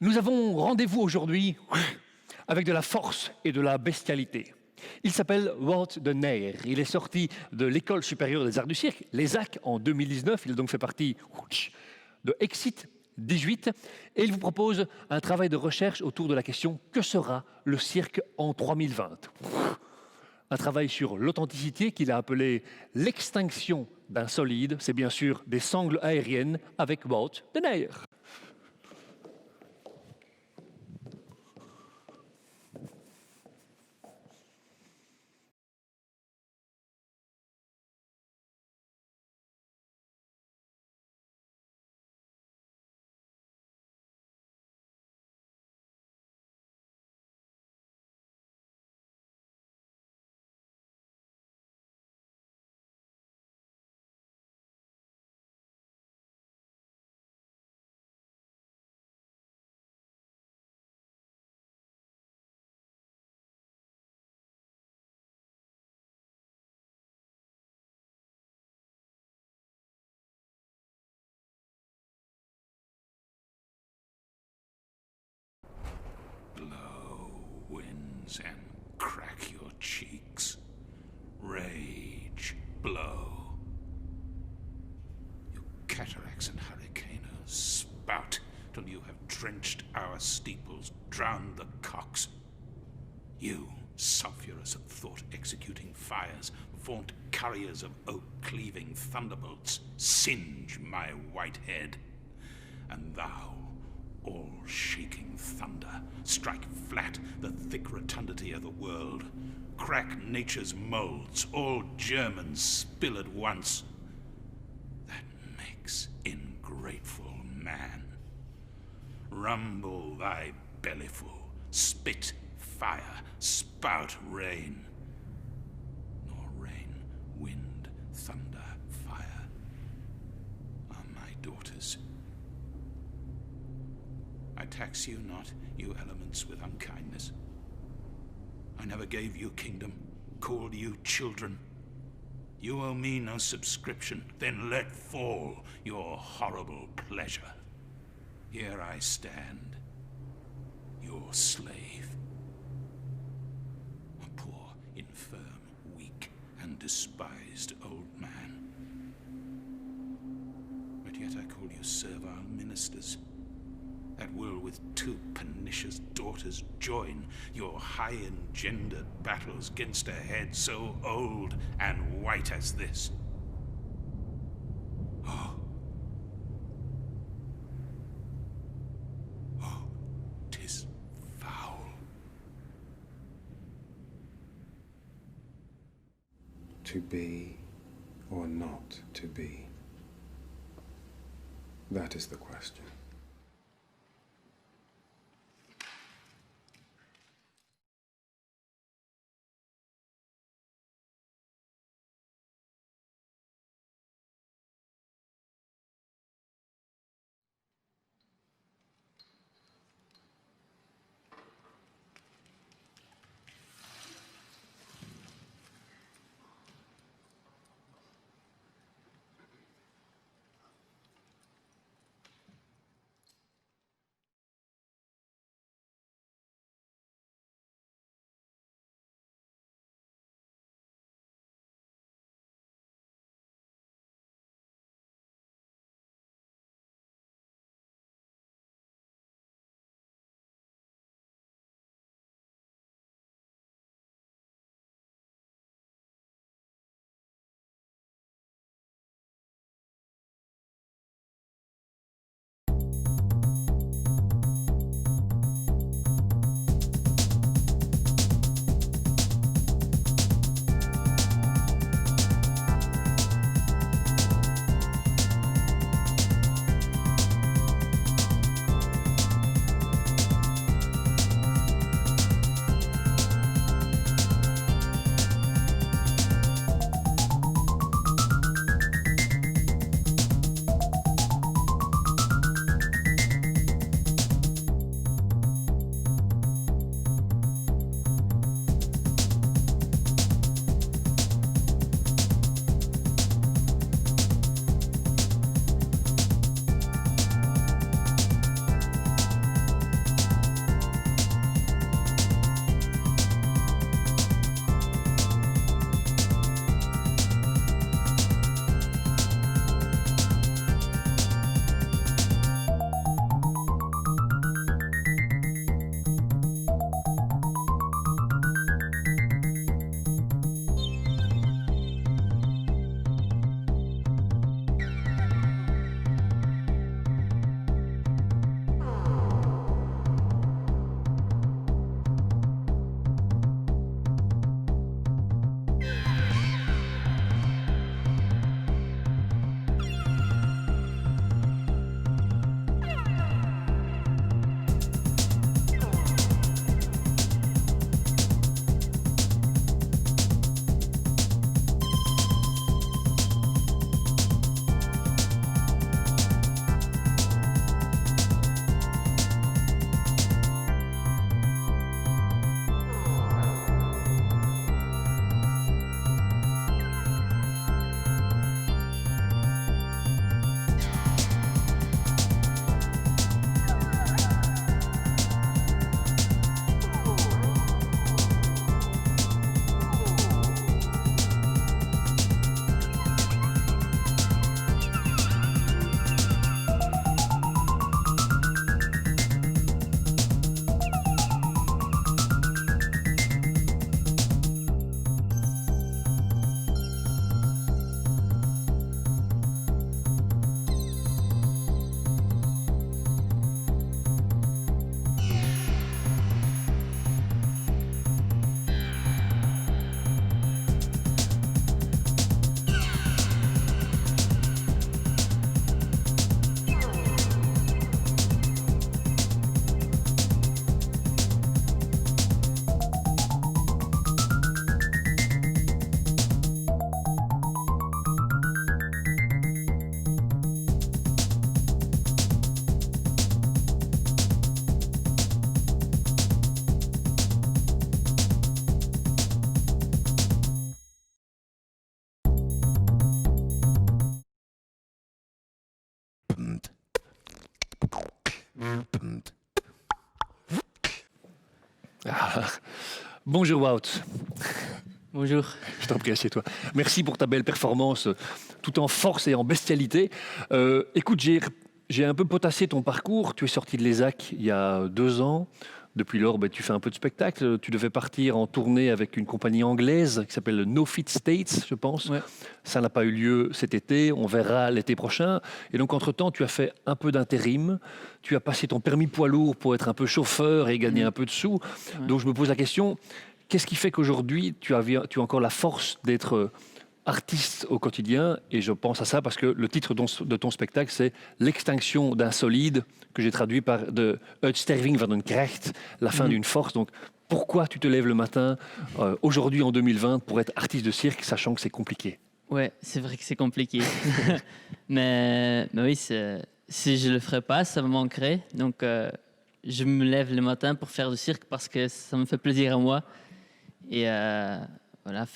Nous avons rendez-vous aujourd'hui avec de la force et de la bestialité. Il s'appelle Wout de Nijr. Il est sorti de l'École supérieure des arts du cirque, l'ESAC, en 2019. Il a donc fait partie de Exit 18 et il vous propose un travail de recherche autour de la question « Que sera le cirque en 3020 ?» Un travail sur l'authenticité qu'il a appelé « L'extinction d'un solide ». C'est bien sûr des sangles aériennes avec Wout de Nijr. Winds and crack your cheeks. Rage, blow. You cataracts and hurricanes spout till you have drenched our steeples, drowned the cocks. You, sulphurous of thought-executing fires, vaunt couriers of oak-cleaving thunderbolts, singe my white head. And thou, all-shaking thunder, strike flat the thick rotundity of the world, crack nature's moulds, all Germans spill at once. That makes ingrateful man. Rumble thy bellyful, spit fire, spout rain. Nor rain, wind, thunder, fire are my daughters. I tax you not, you elements, with unkindness. I never gave you kingdom, called you children. You owe me no subscription, then let fall your horrible pleasure. Here I stand, your slave. A poor, infirm, weak, and despised old man. But yet I call you servile ministers. At will with two pernicious daughters join your high-engendered battles against a head so old and white as this. Oh, 'tis foul. To be or not to be? That is the question. Bonjour Wout. Bonjour. Je t'en prie, assieds-toi. Merci pour ta belle performance, tout en force et en bestialité. Écoute, j'ai un peu potassé ton parcours. Tu es sorti de l'ESAC il y a 2 ans. Depuis lors, tu fais un peu de spectacle. Tu devais partir en tournée avec une compagnie anglaise qui s'appelle No Fit States, je pense. Ouais. Ça n'a pas eu lieu cet été. On verra l'été prochain. Et donc, entre-temps, tu as fait un peu d'intérim. Tu as passé ton permis poids lourd pour être un peu chauffeur et gagner un peu de sous. Ouais. Donc, je me pose la question, qu'est-ce qui fait qu'aujourd'hui, tu as encore la force d'être artiste au quotidien? Et je pense à ça parce que le titre de ton spectacle, c'est L'extinction d'un solide, que j'ai traduit par de Uitsterving van een kracht, la fin d'une force. Donc, pourquoi tu te lèves le matin, aujourd'hui en 2020, pour être artiste de cirque, sachant que c'est compliqué? Ouais, c'est vrai que c'est compliqué. mais oui, si je le ferais pas, ça me manquerait. Donc, je me lève le matin pour faire du cirque parce que ça me fait plaisir à moi. Et voilà,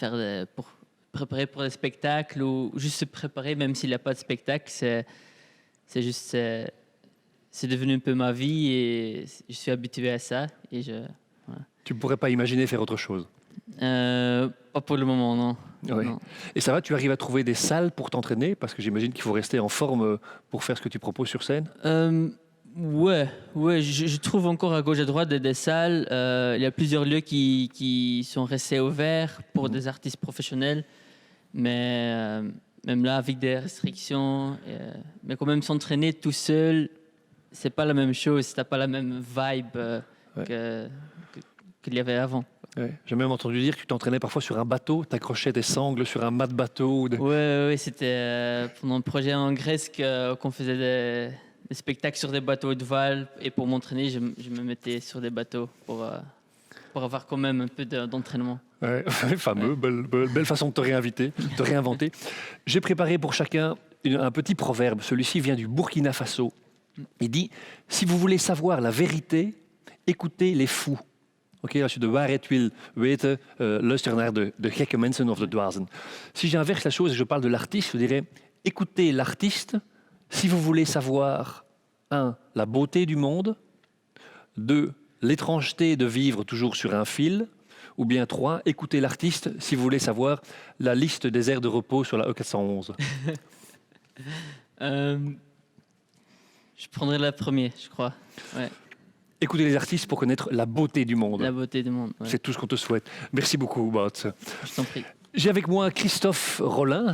pour préparer pour les spectacles ou juste se préparer, même s'il n'y a pas de spectacle, c'est devenu un peu ma vie et je suis habitué à ça. Et voilà. Tu ne pourrais pas imaginer faire autre chose? Pas pour le moment, non. Oui. Non. Et ça va, tu arrives à trouver des salles pour t'entraîner? Parce que j'imagine qu'il faut rester en forme pour faire ce que tu proposes sur scène. Ouais, je trouve encore à gauche et à droite des salles. Il y a plusieurs lieux qui sont restés ouverts pour des artistes professionnels. Mais même là, avec des restrictions, mais quand même s'entraîner tout seul, c'est pas la même chose. T'as pas la même vibe qu'il y avait avant. Ouais. J'ai même entendu dire que tu t'entraînais parfois sur un bateau, t'accrochais tes sangles sur un mât de bateau. Ouais, c'était pendant le projet en Grèce qu'on faisait des spectacles sur des bateaux de voile. Et pour m'entraîner, je me mettais sur des bateaux pour avoir quand même un peu d'entraînement. Ouais, fameux, belle façon de te réinventer. J'ai préparé pour chacun un petit proverbe. Celui-ci vient du Burkina Faso. Il dit « Si vous voulez savoir la vérité, écoutez les fous. » Oké, als je de waarheid wil weten, luister naar de gekke mensen of de dwazen. Si j'inverse la chose et je parle de l'artiste, je dirais écoutez l'artiste si vous voulez savoir 1. La beauté du monde, 2. L'étrangeté de vivre toujours sur un fil, ou bien 3. Écoutez l'artiste si vous voulez savoir la liste des aires de repos sur la E411. Je prendrais la première, je crois. Ouais. Écoutez les artistes pour connaître la beauté du monde. La beauté du monde. Ouais. C'est tout ce qu'on te souhaite. Merci beaucoup, Wout. Je t'en prie. J'ai avec moi Christophe Rollin.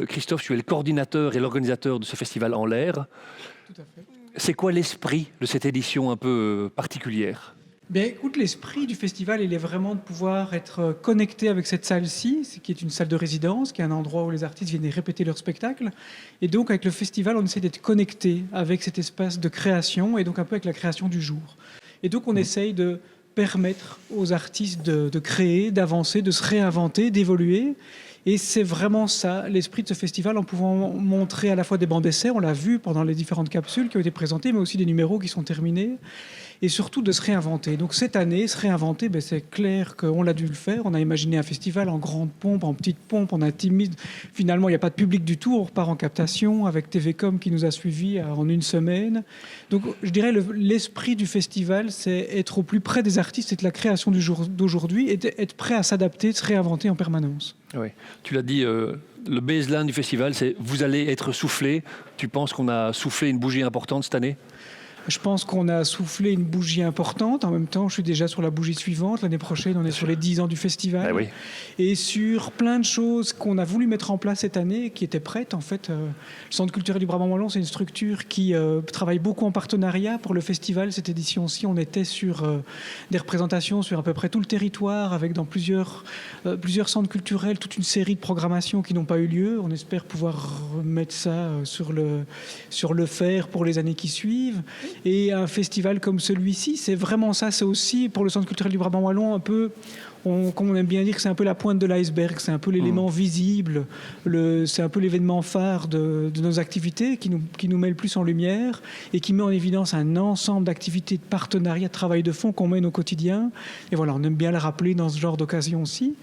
Christophe, tu es le coordinateur et l'organisateur de ce festival En l'air. Tout à fait. C'est quoi l'esprit de cette édition un peu particulière? Bien, écoute, l'esprit du festival, il est vraiment de pouvoir être connecté avec cette salle-ci, qui est une salle de résidence, qui est un endroit où les artistes viennent répéter leur spectacle. Et donc, avec le festival, on essaie d'être connecté avec cet espace de création et donc un peu avec la création du jour. Et donc, on essaye de permettre aux artistes de créer, d'avancer, de se réinventer, d'évoluer. Et c'est vraiment ça, l'esprit de ce festival, en pouvant montrer à la fois des bancs d'essai, on l'a vu pendant les différentes capsules qui ont été présentées, mais aussi des numéros qui sont terminés, et surtout de se réinventer. Donc cette année, se réinventer, c'est clair qu'on l'a dû le faire. On a imaginé un festival en grande pompe, en petite pompe, en intimiste. Finalement, il n'y a pas de public du tout, on repart en captation avec TVcom qui nous a suivis en 1 semaine. Donc je dirais l'esprit du festival, c'est être au plus près des artistes et de la création du jour d'aujourd'hui, et être prêt à s'adapter, se réinventer en permanence. Oui, tu l'as dit, le baseline du festival, c'est vous allez être soufflé. Tu penses qu'on a soufflé une bougie importante cette année? Je pense qu'on a soufflé une bougie importante. En même temps, je suis déjà sur la bougie suivante. L'année prochaine, on est sur les 10 ans du festival. Ah oui. Et sur plein de choses qu'on a voulu mettre en place cette année, qui étaient prêtes. En fait, le Centre culturel du Brabant Wallon, c'est une structure qui travaille beaucoup en partenariat. Pour le festival, cette édition-ci, on était sur des représentations sur à peu près tout le territoire, avec dans plusieurs centres culturels, toute une série de programmations qui n'ont pas eu lieu. On espère pouvoir mettre ça sur le fer pour les années qui suivent. Et un festival comme celui-ci, c'est vraiment ça. C'est aussi, pour le Centre culturel du Brabant Wallon, un peu, comme on aime bien dire, que c'est un peu la pointe de l'iceberg. C'est un peu l'élément visible. C'est un peu l'événement phare de nos activités qui nous met le plus en lumière et qui met en évidence un ensemble d'activités, de partenariats, de travail de fond qu'on mène au quotidien. Et voilà, on aime bien le rappeler dans ce genre d'occasion-ci.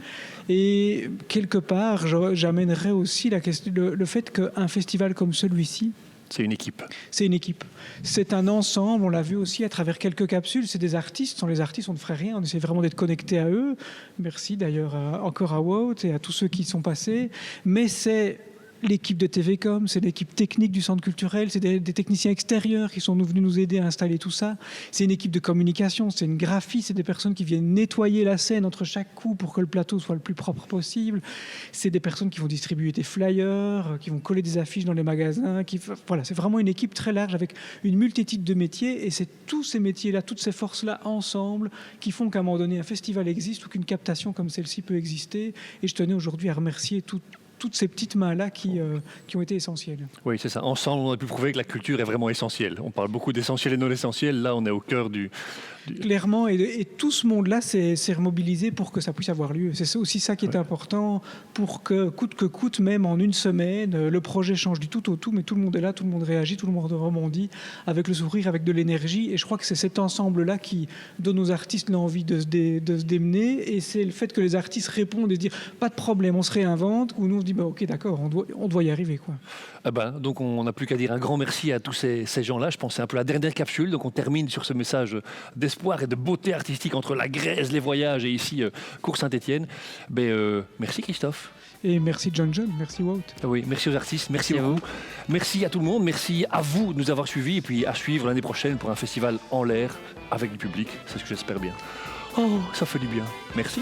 Et quelque part, j'amènerais aussi le fait qu'un festival comme celui-ci, C'est une équipe. C'est une équipe. C'est un ensemble, on l'a vu aussi à travers quelques capsules, c'est des artistes. Sans les artistes, on ne ferait rien. On essaie vraiment d'être connecté à eux. Merci d'ailleurs encore à Wout et à tous ceux qui y sont passés. Mais c'est l'équipe de TVcom, c'est l'équipe technique du centre culturel, c'est des techniciens extérieurs qui sont venus nous aider à installer tout ça. C'est une équipe de communication, c'est une graphiste, c'est des personnes qui viennent nettoyer la scène entre chaque coup pour que le plateau soit le plus propre possible. C'est des personnes qui vont distribuer des flyers, qui vont coller des affiches dans les magasins. Voilà, c'est vraiment une équipe très large avec une multitude de métiers et c'est tous ces métiers-là, toutes ces forces-là ensemble qui font qu'à un moment donné, un festival existe ou qu'une captation comme celle-ci peut exister. Et je tenais aujourd'hui à remercier toutes ces petites mains-là qui ont été essentielles. Oui, c'est ça. Ensemble, on a pu prouver que la culture est vraiment essentielle. On parle beaucoup d'essentiel et non essentiel. Là, on est au cœur du... Clairement, et tout ce monde-là s'est remobilisé pour que ça puisse avoir lieu. C'est aussi ça qui est important, pour que coûte, même en une semaine, le projet change du tout au tout, mais tout le monde est là, tout le monde réagit, tout le monde rebondit, avec le sourire, avec de l'énergie. Et je crois que c'est cet ensemble-là qui donne aux artistes l'envie de se démener. Et c'est le fait que les artistes répondent et se disent « pas de problème, on se réinvente », ou nous on se dit bah, « ok, d'accord, on doit y arriver ». Donc on n'a plus qu'à dire un grand merci à tous ces gens-là. Je pense que c'est un peu la dernière capsule. Donc on termine sur ce message d'espoir et de beauté artistique entre la Grèce, les voyages et ici Cours Saint-Étienne. Merci Christophe. Et merci John, merci Wout. Oui, merci aux artistes, merci beaucoup. Merci à tout le monde, merci à vous de nous avoir suivis et puis à suivre l'année prochaine pour un festival en l'air avec du public. C'est ce que j'espère bien. Oh, ça fait du bien. Merci.